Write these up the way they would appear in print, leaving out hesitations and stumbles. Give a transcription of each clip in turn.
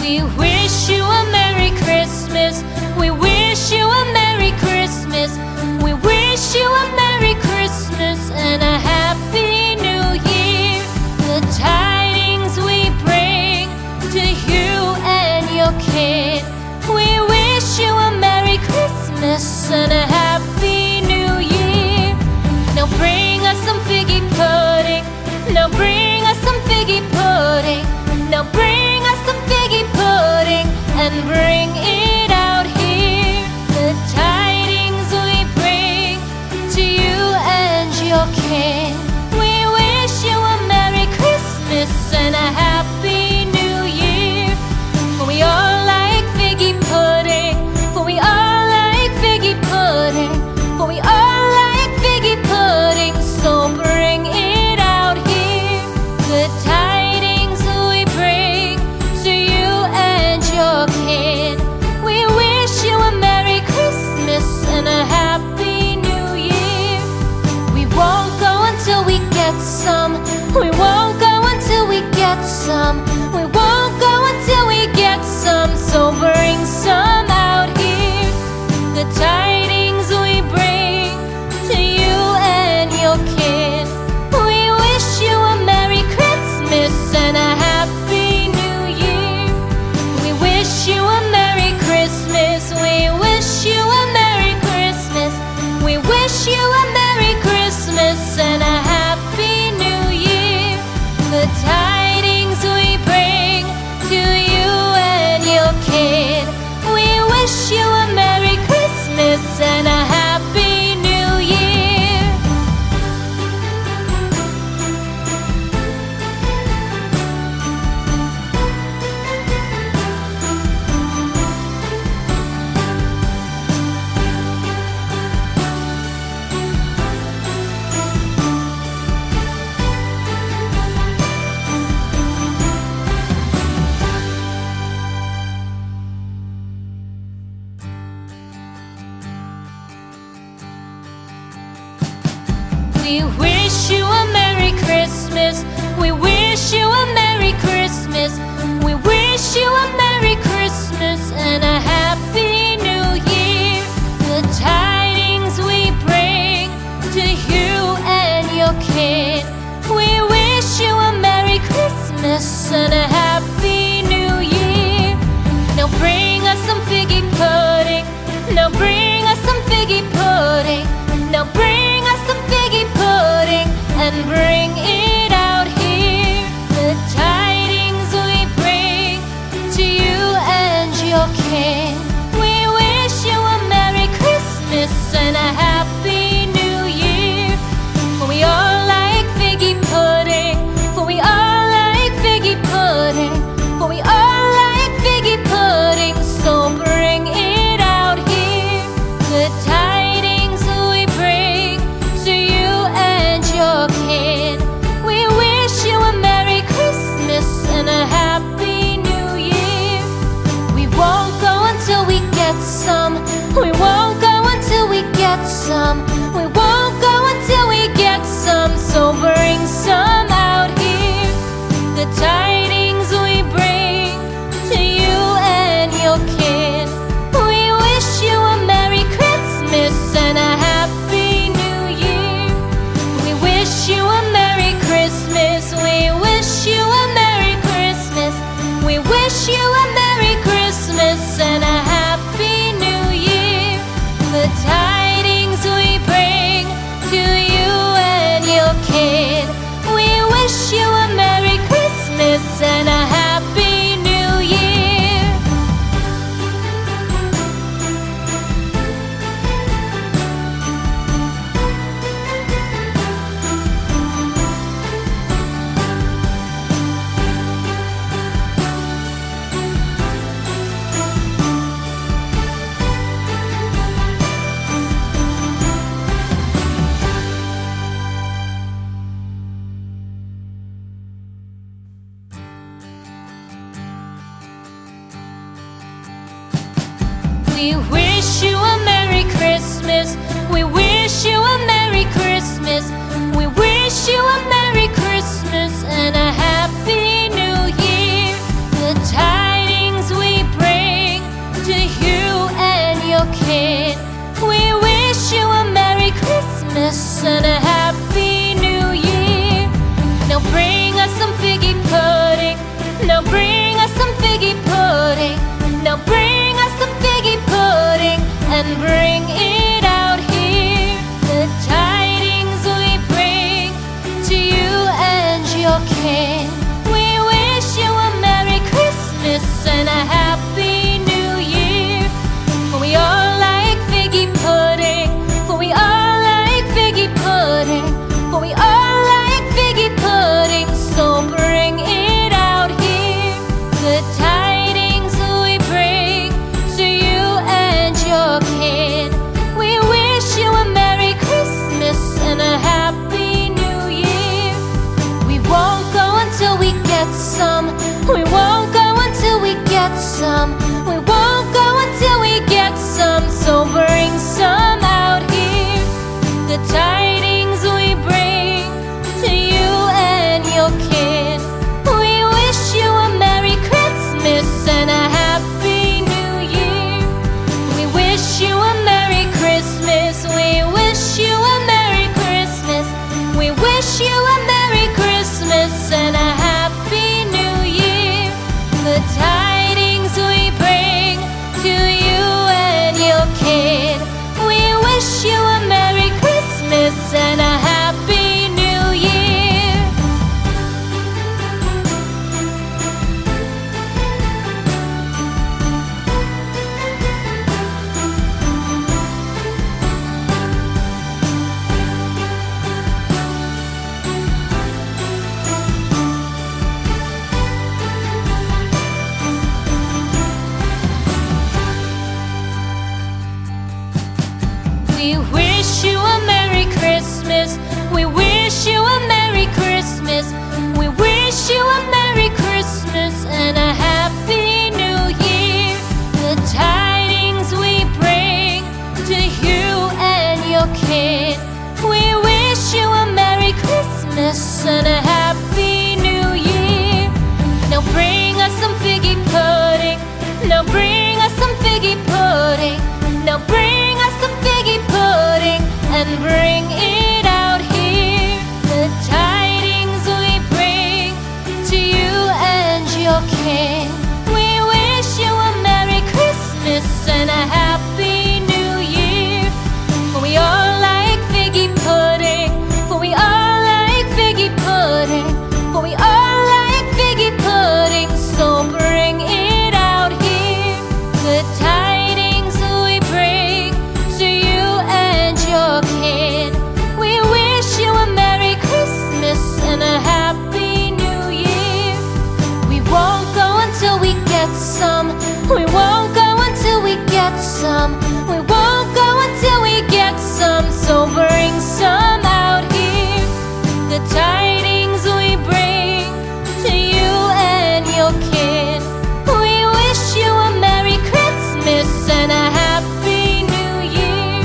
We wish you a Merry Christmas. We wish you a Merry Christmas. We wish you a Merry Christmas and a Happy New Year. The tidings we bring to you and your kid. We wish you a Merry Christmas and a Happy New Year. Now bring us some figgy pudding. Now bring us some figgy pudding. Now bring us some figgy pudding and bring it out here. The tidings we bring to you and your kin. We wish you a Merry Christmas and a Happy New Year. For we all like figgy pudding. For we all like figgy pudding. For we all like figgy pudding. So bring it out here. The tidings we bring to you and your kin. We wish you a Merry Christmas and a Happy New Year. We won't go until we get some. We won't go until we get some. We won't go until we get some. So bring some out here. The tidings we bring to you and your kin. We wish you a Merry Christmas and a Happy New Year. We wish you a Merry Christmas. We wish you a Merry Christmas. We wish you a Merry Christmas and a Happy New Year. The tidings we bring to you and your kid. We wish you a Merry Christmas and a Happy New Year. We wish you a Merry Christmas. We wish you a Merry Christmas. We wish you a Merry Christmas and a Happy New Year. The tidings we bring to you and your kid. We wish you a Merry Christmas and a Happy New Year. Now bring us some figgy pudding. Now bring us some figgy pudding. Now bring us some figgy pudding and bring it out here. The tidings we bring to you and your kin. We wish you a Merry Christmas and a Happy New Year. For we all like figgy pudding. For we all like figgy pudding. For we all like figgy pudding. So bring it out here. The tidings we bring to you and your kin. We wish you a Merry Christmas and a Happy New Year. We won't go until we get some. We won't go until we get some. We won't go until we get some. So bring some out here. The tidings we bring to you and your kin. We wish you a Merry Christmas and a Happy New Year. We wish you a Merry Christmas. We wish you a Merry Christmas. We wish you a Merry Christmas and a Happy New Year. The tidings we bring to you and your kid. We wish you a Merry Christmas and a Happy New Year. We wish you a Merry Christmas. We wish you a Merry Christmas. We wish you a Merry Christmas and a Happy New Year. The tidings kin. We wish you a Merry Christmas and a Happy New Year. For we all like figgy pudding. For we all like figgy pudding. For we all like figgy pudding. So bring it out here. Good tidings we bring to you and your kin. We wish you a Merry Christmas and a Happy New Year. We won't go until we get some. We won't go until we get some. We won't go until we get some. So bring some out here. The tidings we bring to you and your kin. We wish you a Merry Christmas and a Happy New Year. We wish you a Merry Christmas. We wish you a Merry Christmas. We wish you a Merry Christmas and a Happy New Year. The tidings we bring to you and your kid. We wish you a Merry Christmas and a Happy New Year. We wish you a Merry Christmas. We wish you a Merry Christmas. We wish you a Merry Christmas and a Happy New Year. The tidings we bring to you and your kid. We wish you a Merry Christmas and a Happy New Year. Now bring us some figgy pudding. Now bring us some figgy pudding. Now bring us some figgy pudding and bring it out here. The tidings we bring to you and your kin. We wish you a Merry Christmas and a Happy New Year. For we all like figgy pudding. For we all like figgy pudding. For we all like figgy pudding. So bring it out here. The tidings we bring to you and your kin. We wish you a Merry Christmas and a Happy New Year. We won't go until we get some. We won't go until we get some. We won't go until we get some. So bring some out here. The tidings we bring to you and your kin. We wish you a Merry Christmas and a Happy New Year.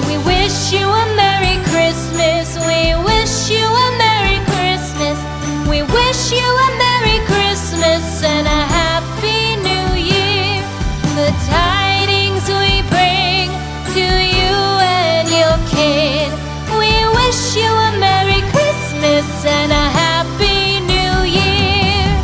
We wish you a Merry Christmas. We wish you a Merry Christmas. We wish you a Merry Christmas and a Happy New Year. The tidings we bring to you and your kid. We wish you a Merry Christmas and a Happy New Year.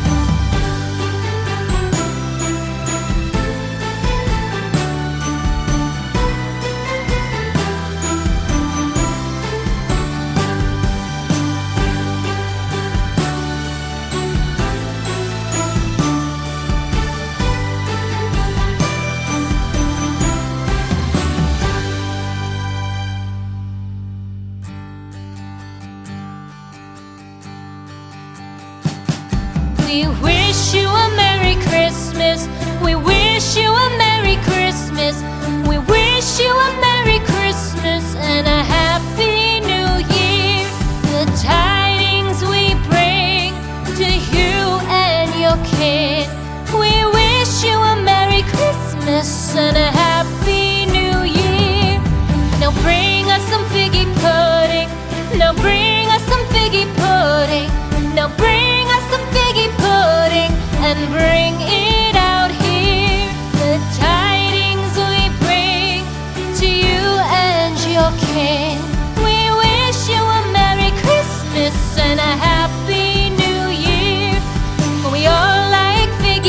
We wish you a Merry Christmas. We wish you a Merry Christmas. We wish you a Merry Christmas and a Happy New Year. The tidings we bring to you and your kid. We wish you a Merry Christmas and a Happy New Year. Now bring us some figgy pudding. Now bring us some figgy pudding. Now bring us some figgy pudding and bring it out here. The tidings we bring to you and your kin. We wish you a Merry Christmas and a Happy New Year. For we all like figgy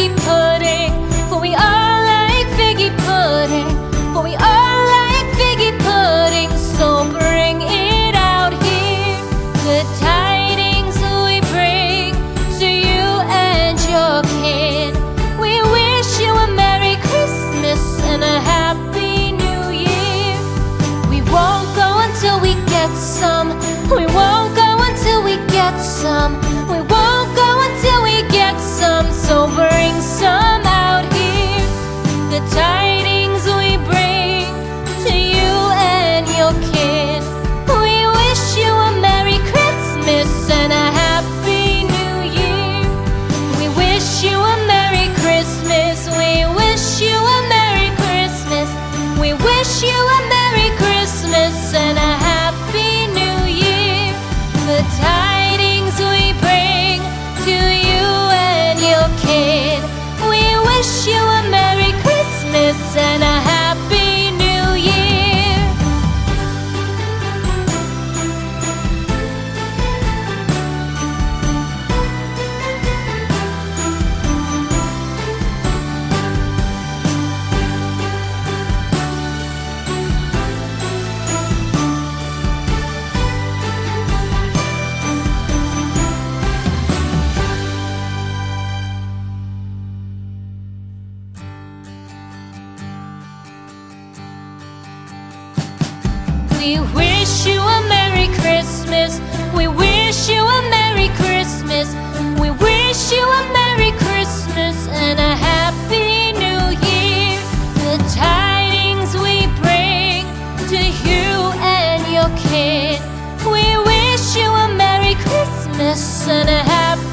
Christmas and a happy